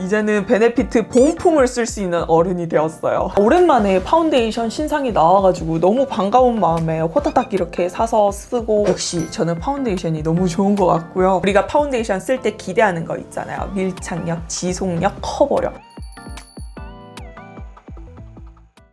이제는 베네피트 본품을 쓸 수 있는 어른이 되었어요. 오랜만에 파운데이션 신상이 나와가지고 너무 반가운 마음에 호타닥 이렇게 사서 쓰고, 역시 저는 파운데이션이 너무 좋은 것 같고요. 우리가 파운데이션 쓸 때 기대하는 거 있잖아요. 밀착력, 지속력, 커버력.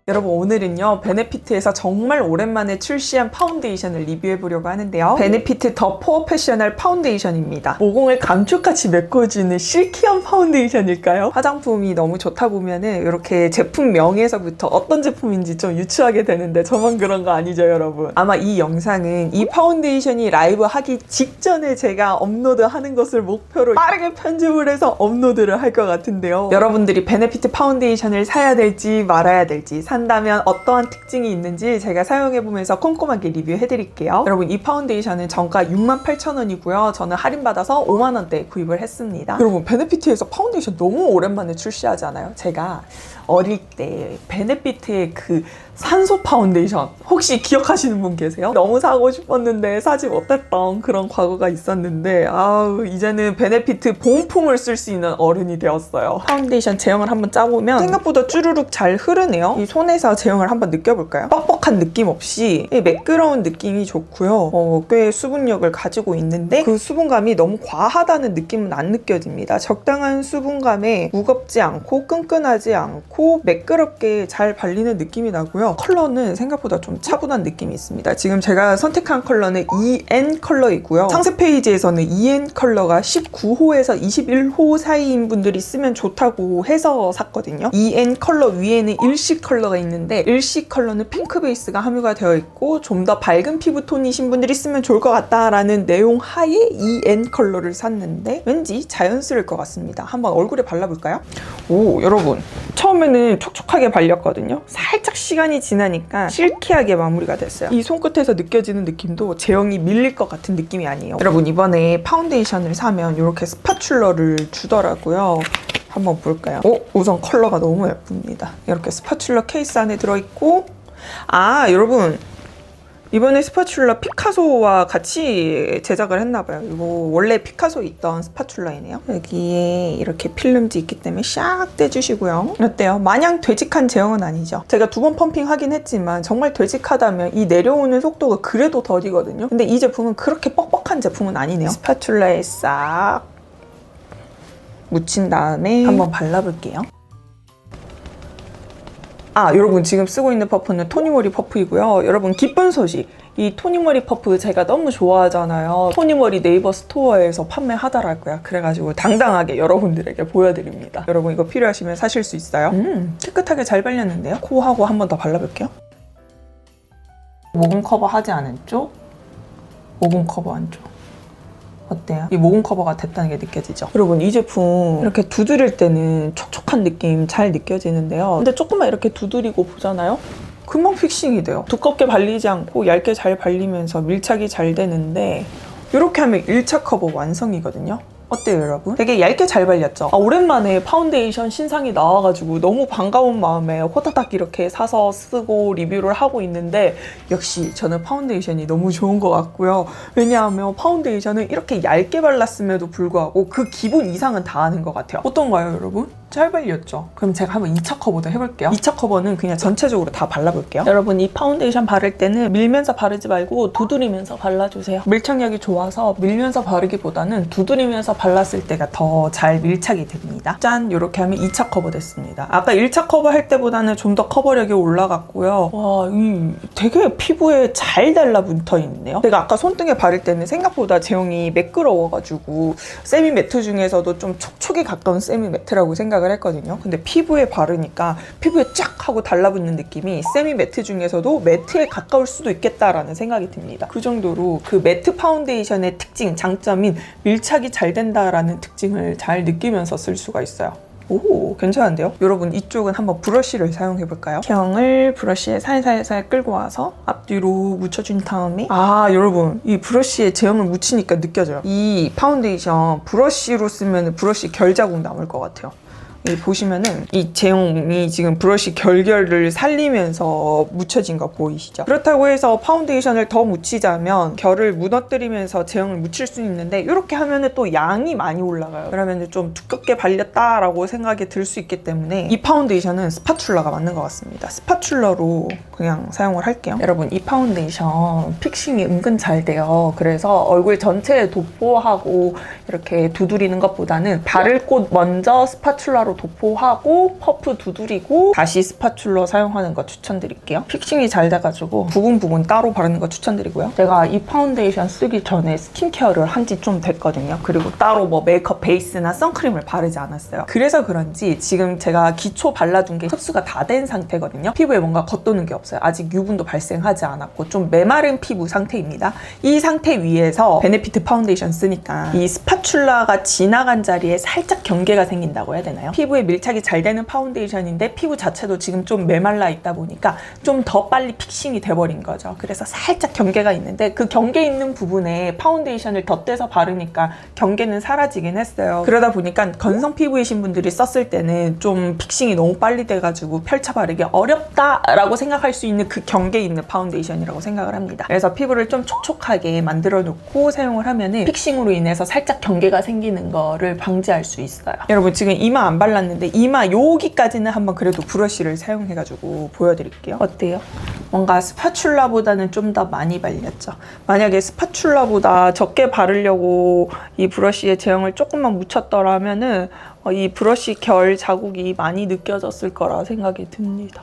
여러분, 오늘은요 베네피트에서 정말 오랜만에 출시한 파운데이션을 리뷰해보려고 하는데요. 베네피트 더 프로페셔널 파운데이션입니다. 모공을 감쪽같이 메꿔주는 실키한 파운데이션일까요? 화장품이 너무 좋다 보면은 이렇게 제품명에서부터 어떤 제품인지 좀 유추하게 되는데 저만 그런 거 아니죠, 여러분? 아마 이 영상은 이 파운데이션이 라이브 하기 직전에 제가 업로드하는 것을 목표로 빠르게 편집을 해서 업로드를 할 것 같은데요. 여러분들이 베네피트 파운데이션을 사야 될지 말아야 될지, 산다면 어떠한 특징이 있는지 제가 사용해보면서 꼼꼼하게 리뷰해드릴게요. 여러분, 이 파운데이션은 정가 68,000원이고요. 저는 할인받아서 5만원대에 구입을 했습니다. 여러분, 베네피트에서 파운데이션 너무 오랜만에 출시하잖아요. 제가 어릴 때 베네피트의 그 산소 파운데이션 혹시 기억하시는 분 계세요? 너무 사고 싶었는데 사지 못했던 그런 과거가 있었는데, 아우, 이제는 베네피트 본품을 쓸 수 있는 어른이 되었어요. 파운데이션 제형을 한번 짜보면 생각보다 쭈루룩 잘 흐르네요. 이 손에서 제형을 한번 느껴볼까요? 뻑뻑한 느낌 없이 매끄러운 느낌이 좋고요. 꽤 수분력을 가지고 있는데 그 수분감이 너무 과하다는 느낌은 안 느껴집니다. 적당한 수분감에 무겁지 않고 끈끈하지 않고 매끄럽게 잘 발리는 느낌이 나고요. 컬러는 생각보다 좀 차분한 느낌이 있습니다. 지금 제가 선택한 컬러는 EN 컬러이고요. 상세 페이지에서는 EN 컬러가 19호에서 21호 사이인 분들이 쓰면 좋다고 해서 샀거든요. EN 컬러 위에는 일시 컬러가 있는데 일시 컬러는 핑크 베이스가 함유가 되어 있고 좀 더 밝은 피부톤이신 분들이 쓰면 좋을 것 같다라는 내용 하에 EN 컬러를 샀는데 왠지 자연스러울 것 같습니다. 한번 얼굴에 발라볼까요? 오, 여러분, 처음에는 촉촉하게 발렸거든요. 살짝 시간이 지나니까 실키하게 마무리가 됐어요. 이 손끝에서 느껴지는 느낌도 제형이 밀릴 것 같은 느낌이 아니에요. 여러분, 이번에 파운데이션을 사면 이렇게 스파츌러를 주더라고요. 한번 볼까요? 우선 컬러가 너무 예쁩니다. 이렇게 스파츌러 케이스 안에 들어있고, 여러분, 이번에 스파츌러 피카소와 같이 제작을 했나봐요. 이거 원래 피카소에 있던 스파츌러이네요. 여기에 이렇게 필름지 있기 때문에 샥 떼주시고요. 어때요? 마냥 되직한 제형은 아니죠. 제가 2번 펌핑하긴 했지만 정말 되직하다면 이 내려오는 속도가 그래도 더디거든요. 근데 이 제품은 그렇게 뻑뻑한 제품은 아니네요. 스파츌러에 싹 묻힌 다음에 한번 발라볼게요. 여러분, 지금 쓰고 있는 퍼프는 토니모리 퍼프이고요. 여러분, 기쁜 소식! 이 토니모리 퍼프 제가 너무 좋아하잖아요. 토니모리 네이버 스토어에서 판매하더라고요. 그래가지고 당당하게 여러분들에게 보여드립니다. 여러분, 이거 필요하시면 사실 수 있어요. 깨끗하게 잘 발렸는데요? 코하고 한 번 더 발라볼게요. 모공 커버 하지 않은 쪽, 모공 커버 한 쪽. 어때요? 이 모공 커버가 됐다는 게 느껴지죠? 여러분, 이 제품 이렇게 두드릴 때는 촉촉한 느낌 잘 느껴지는데요. 근데 조금만 이렇게 두드리고 보잖아요? 금방 픽싱이 돼요. 두껍게 발리지 않고 얇게 잘 발리면서 밀착이 잘 되는데 이렇게 하면 1차 커버 완성이거든요. 어때요, 여러분? 되게 얇게 잘 발렸죠? 오랜만에 파운데이션 신상이 나와가지고 너무 반가운 마음에 호타닥 이렇게 사서 쓰고 리뷰를 하고 있는데, 역시 저는 파운데이션이 너무 좋은 것 같고요. 왜냐하면 파운데이션은 이렇게 얇게 발랐음에도 불구하고 그 기본 이상은 다 하는 것 같아요. 어떤가요, 여러분? 잘 발렸죠? 그럼 제가 한번 2차 커버도 해볼게요. 2차 커버는 그냥 전체적으로 다 발라볼게요. 여러분, 이 파운데이션 바를 때는 밀면서 바르지 말고 두드리면서 발라주세요. 밀착력이 좋아서 밀면서 바르기보다는 두드리면서 발랐을 때가 더 잘 밀착이 됩니다. 짠! 이렇게 하면 2차 커버 됐습니다. 아까 1차 커버 할 때보다는 좀 더 커버력이 올라갔고요. 와, 되게 피부에 잘 달라붙어 있네요. 제가 아까 손등에 바를 때는 생각보다 제형이 매끄러워가지고 세미 매트 중에서도 좀 촉촉에 가까운 세미 매트라고 생각을 했거든요. 근데 피부에 바르니까 피부에 쫙 하고 달라붙는 느낌이 세미 매트 중에서도 매트에 가까울 수도 있겠다라는 생각이 듭니다. 그 정도로 그 매트 파운데이션의 특징, 장점인 밀착이 잘 된다라는 특징을 잘 느끼면서 쓸 수가 있어요. 오, 괜찮은데요? 여러분, 이쪽은 한번 브러쉬를 사용해볼까요? 제형을 브러쉬에 살살살 끌고 와서 앞뒤로 묻혀준 다음에, 여러분, 이 브러쉬에 제형을 묻히니까 느껴져요. 이 파운데이션 브러쉬로 쓰면 브러쉬 결 자국 남을 것 같아요. 여기 보시면은 이 제형이 지금 브러쉬 결결을 살리면서 묻혀진 거 보이시죠? 그렇다고 해서 파운데이션을 더 묻히자면 결을 무너뜨리면서 제형을 묻힐 수 있는데 이렇게 하면은 또 양이 많이 올라가요. 그러면 좀 두껍게 발렸다라고 생각이 들 수 있기 때문에 이 파운데이션은 스파츌라가 맞는 것 같습니다. 스파츌라로 그냥 사용을 할게요. 여러분, 이 파운데이션 픽싱이 은근 잘 돼요. 그래서 얼굴 전체에 도포하고 이렇게 두드리는 것보다는 바를 곳 먼저 스파츌라로 도포하고 퍼프 두드리고 다시 스파츌라 사용하는 거 추천드릴게요. 픽싱이 잘 돼가지고 부분 따로 바르는 거 추천드리고요. 제가 이 파운데이션 쓰기 전에 스킨케어를 한 지 좀 됐거든요. 그리고 따로 뭐 메이크업 베이스나 선크림을 바르지 않았어요. 그래서 그런지 지금 제가 기초 발라둔 게 흡수가 다 된 상태거든요. 피부에 뭔가 겉도는 게 없어요. 아직 유분도 발생하지 않았고 좀 메마른 피부 상태입니다. 이 상태 위에서 베네피트 파운데이션 쓰니까 이 스파츌라가 지나간 자리에 살짝 경계가 생긴다고 해야 되나요? 피부에 밀착이 잘 되는 파운데이션인데 피부 자체도 지금 좀 메말라 있다 보니까 좀 더 빨리 픽싱이 돼버린 거죠. 그래서 살짝 경계가 있는데 그 경계 있는 부분에 파운데이션을 덧대서 바르니까 경계는 사라지긴 했어요. 그러다 보니까 건성 피부이신 분들이 썼을 때는 좀 픽싱이 너무 빨리 돼가지고 펼쳐 바르기 어렵다라고 생각할 수 있는 그 경계 있는 파운데이션이라고 생각을 합니다. 그래서 피부를 좀 촉촉하게 만들어 놓고 사용을 하면은 픽싱으로 인해서 살짝 경계가 생기는 거를 방지할 수 있어요. 여러분, 지금 이마 안 발랐는데 이마 여기까지는 한번 그래도 브러쉬를 사용해가지고 보여드릴게요. 어때요? 뭔가 스파츌라보다는 좀 더 많이 발렸죠. 만약에 스파츌라보다 적게 바르려고 이 브러쉬에 제형을 조금만 묻혔더라면은 이 브러쉬 결 자국이 많이 느껴졌을 거라 생각이 듭니다.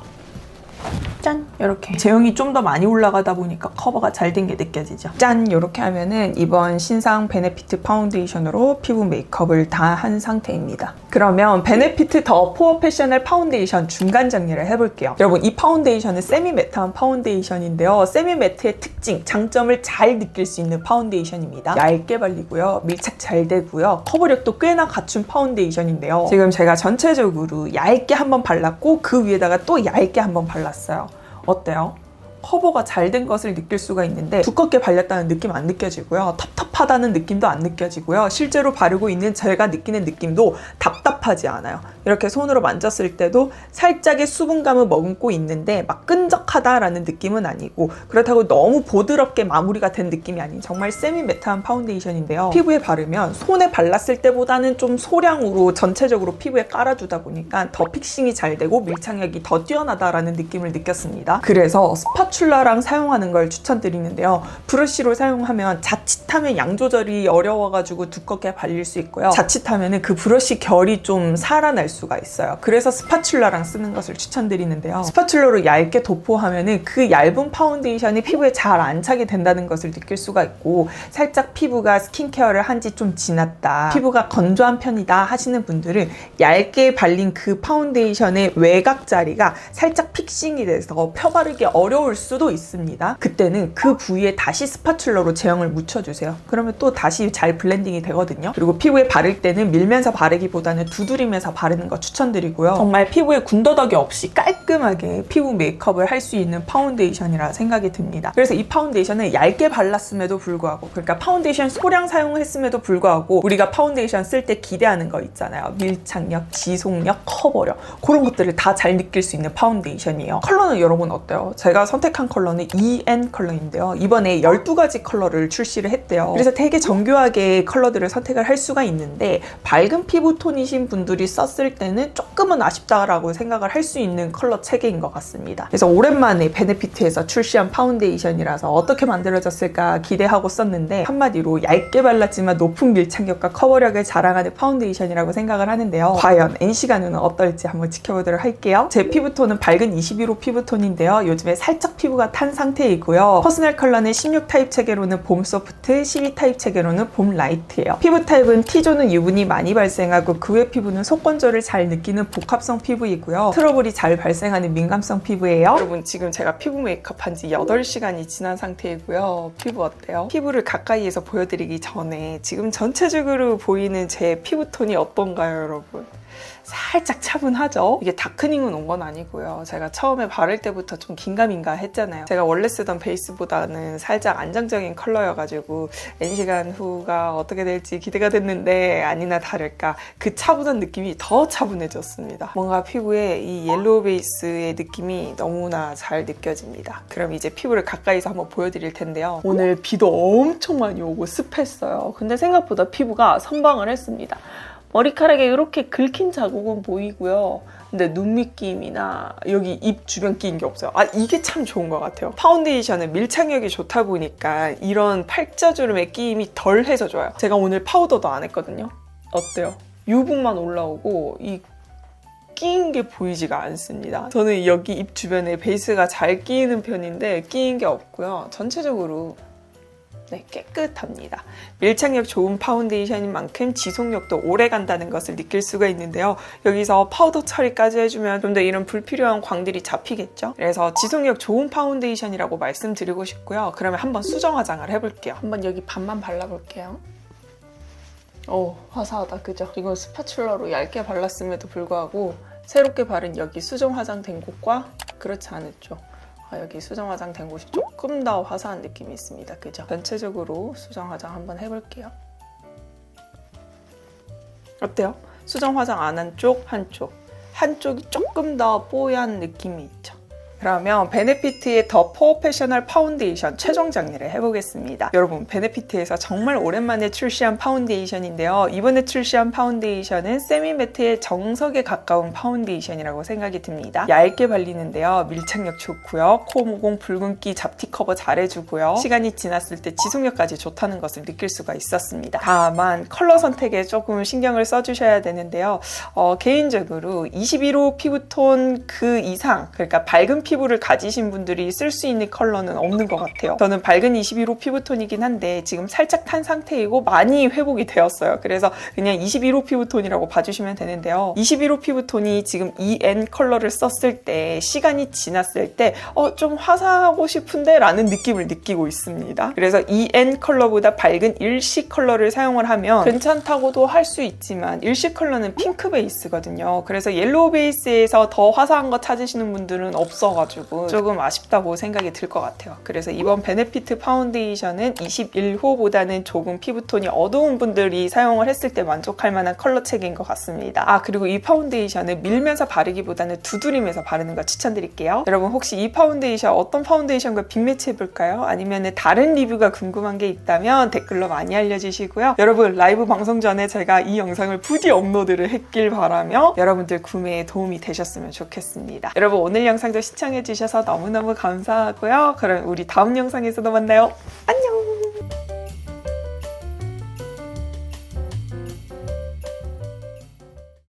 짠! 이렇게 제형이 좀 더 많이 올라가다 보니까 커버가 잘 된 게 느껴지죠. 짠! 이렇게 하면은 이번 신상 베네피트 파운데이션으로 피부 메이크업을 다 한 상태입니다. 그러면 베네피트 더 프로페셔널 파운데이션 중간 정리를 해볼게요. 여러분, 이 파운데이션은 세미 매트한 파운데이션인데요. 세미 매트의 특징, 장점을 잘 느낄 수 있는 파운데이션입니다. 얇게 발리고요. 밀착 잘 되고요. 커버력도 꽤나 갖춘 파운데이션인데요. 지금 제가 전체적으로 얇게 한번 발랐고 그 위에다가 또 얇게 한번 발랐어요. 어때요? 커버가 잘 된 것을 느낄 수가 있는데 두껍게 발렸다는 느낌 안 느껴지고요. 텁텁하다는 느낌도 안 느껴지고요. 실제로 바르고 있는 제가 느끼는 느낌도 답답하지 않아요. 이렇게 손으로 만졌을 때도 살짝의 수분감을 머금고 있는데 막 끈적하다라는 느낌은 아니고, 그렇다고 너무 보드럽게 마무리가 된 느낌이 아닌 정말 세미 매트한 파운데이션인데요. 피부에 바르면 손에 발랐을 때보다는 좀 소량으로 전체적으로 피부에 깔아주다 보니까 더 픽싱이 잘 되고 밀착력이 더 뛰어나다라는 느낌을 느꼈습니다. 그래서 스파츌라랑 사용하는 걸 추천드리는데요. 브러쉬로 사용하면 자칫하면 양 조절이 어려워가지고 두껍게 발릴 수 있고요. 자칫하면 그 브러쉬 결이 좀 살아날 수가 있어요. 그래서 스파츌라랑 쓰는 것을 추천드리는데요. 스파츌라로 얇게 도포하면은 그 얇은 파운데이션이 피부에 잘 안착이 된다는 것을 느낄 수가 있고, 살짝 피부가 스킨케어를 한 지 좀 지났다, 피부가 건조한 편이다 하시는 분들은 얇게 발린 그 파운데이션의 외곽 자리가 살짝 픽싱이 돼서 펴바르기 어려울 수도 있습니다. 그때는 그 부위에 다시 스파츌라로 제형을 묻혀주세요. 그러면 또 다시 잘 블렌딩이 되거든요. 그리고 피부에 바를 때는 밀면서 바르기보다는 두드리면서 바르는 거 추천드리고요. 정말 피부에 군더더기 없이 깔끔하게 피부 메이크업을 할 수 있는 파운데이션이라 생각이 듭니다. 그래서 이 파운데이션을 얇게 발랐음에도 불구하고, 그러니까 파운데이션 소량 사용했음에도 불구하고 우리가 파운데이션 쓸 때 기대하는 거 있잖아요. 밀착력, 지속력, 커버력, 그런 것들을 다 잘 느낄 수 있는 파운데이션이에요. 컬러는 여러분 어때요? 제가 선택한 컬러는 EN 컬러인데요. 이번에 12가지 컬러를 출시를 했대요. 그래서 되게 정교하게 컬러들을 선택을 할 수가 있는데, 밝은 피부톤이신 분들이 썼을 때는 조금은 아쉽다라고 생각을 할 수 있는 컬러 체계인 것 같습니다. 그래서 오랜만에 베네피트에서 출시한 파운데이션이라서 어떻게 만들어졌을까 기대하고 썼는데, 한마디로 얇게 발랐지만 높은 밀착력과 커버력을 자랑하는 파운데이션이라고 생각을 하는데요. 과연 NC가 눈은 어떨지 한번 지켜보도록 할게요. 제 피부톤은 밝은 21호 피부톤인데요. 요즘에 살짝 피부가 탄 상태이고요. 퍼스널 컬러는 16 타입 체계로는 봄 소프트, 12 타입 체계로는 봄 라이트예요. 피부 타입은 T존은 유분이 많이 발생하고 그 외 피부는 속건조를 잘 느끼는 복합성 피부이고요. 트러블이 잘 발생하는 민감성 피부예요. 여러분, 지금 제가 피부 메이크업 한 지 8시간이 지난 상태이고요. 피부 어때요? 피부를 가까이에서 보여드리기 전에 지금 전체적으로 보이는 제 피부톤이 어떤가요, 여러분? 살짝 차분하죠? 이게 다크닝은 온 건 아니고요. 제가 처음에 바를 때부터 좀 긴가민가 했잖아요. 제가 원래 쓰던 베이스보다는 살짝 안정적인 컬러여가지고 N시간 후가 어떻게 될지 기대가 됐는데 아니나 다를까 그 차분한 느낌이 더 차분해졌습니다. 뭔가 피부에 이 옐로우 베이스의 느낌이 너무나 잘 느껴집니다. 그럼 이제 피부를 가까이서 한번 보여드릴 텐데요. 오늘 비도 엄청 많이 오고 습했어요. 근데 생각보다 피부가 선방을 했습니다. 머리카락에 이렇게 긁힌 자국은 보이고요. 근데 눈 밑끼임이나 여기 입 주변 끼인 게 없어요. 아, 이게 참 좋은 것 같아요. 파운데이션은 밀착력이 좋다 보니까 이런 팔자주름의 끼임이 덜 해져줘요. 제가 오늘 파우더도 안 했거든요. 어때요? 유분만 올라오고 이 끼인 게 보이지가 않습니다. 저는 여기 입 주변에 베이스가 잘 끼이는 편인데 끼인 게 없고요. 전체적으로 네, 깨끗합니다. 밀착력 좋은 파운데이션인 만큼 지속력도 오래 간다는 것을 느낄 수가 있는데요. 여기서 파우더 처리까지 해주면 좀 더 이런 불필요한 광들이 잡히겠죠? 그래서 지속력 좋은 파운데이션이라고 말씀드리고 싶고요. 그러면 한번 수정 화장을 해볼게요. 한번 여기 반만 발라볼게요. 오, 화사하다, 그죠? 이건 스파츌러로 얇게 발랐음에도 불구하고 새롭게 바른 여기 수정 화장된 곳과 그렇지 않았죠. 여기 수정 화장된 곳이 조금 더 화사한 느낌이 있습니다. 그죠? 전체적으로 수정 화장 한번 해볼게요. 어때요? 수정 화장 안 한 쪽, 한쪽이 조금 더 뽀얀 느낌이 있죠. 그러면 베네피트의 더 프로페셔널 파운데이션 최종 정리를 해보겠습니다. 여러분, 베네피트에서 정말 오랜만에 출시한 파운데이션인데요. 이번에 출시한 파운데이션은 세미매트의 정석에 가까운 파운데이션이라고 생각이 듭니다. 얇게 발리는데요. 밀착력 좋고요. 코 모공 붉은기 잡티 커버 잘해주고요. 시간이 지났을 때 지속력까지 좋다는 것을 느낄 수가 있었습니다. 다만 컬러 선택에 조금 신경을 써주셔야 되는데요. 개인적으로 21호 피부톤 그 이상, 그러니까 밝은 피부를 가지신 분들이 쓸 수 있는 컬러는 없는 것 같아요. 저는 밝은 21호 피부톤이긴 한데 지금 살짝 탄 상태이고 많이 회복이 되었어요. 그래서 그냥 21호 피부톤이라고 봐주시면 되는데요. 21호 피부톤이 지금 EN 컬러를 썼을 때, 시간이 지났을 때 좀 화사하고 싶은데 라는 느낌을 느끼고 있습니다. 그래서 EN 컬러보다 밝은 일시 컬러를 사용을 하면 괜찮다고도 할 수 있지만 일시 컬러는 핑크 베이스거든요. 그래서 옐로우 베이스에서 더 화사한 거 찾으시는 분들은 없어가지고 조금 아쉽다고 생각이 들 것 같아요. 그래서 이번 베네피트 파운데이션은 21호보다는 조금 피부톤이 어두운 분들이 사용을 했을 때 만족할 만한 컬러 책인 것 같습니다. 그리고 이 파운데이션은 밀면서 바르기보다는 두드리면서 바르는 거 추천드릴게요. 여러분, 혹시 이 파운데이션 어떤 파운데이션과 빅매치 해볼까요? 아니면 다른 리뷰가 궁금한 게 있다면 댓글로 많이 알려주시고요. 여러분, 라이브 방송 전에 제가 이 영상을 부디 업로드를 했길 바라며 여러분들 구매에 도움이 되셨으면 좋겠습니다. 여러분, 오늘 영상도 시청해주셔서 너무너무 감사하고요. 그럼 우리 다음 영상에서도 만나요. 안녕!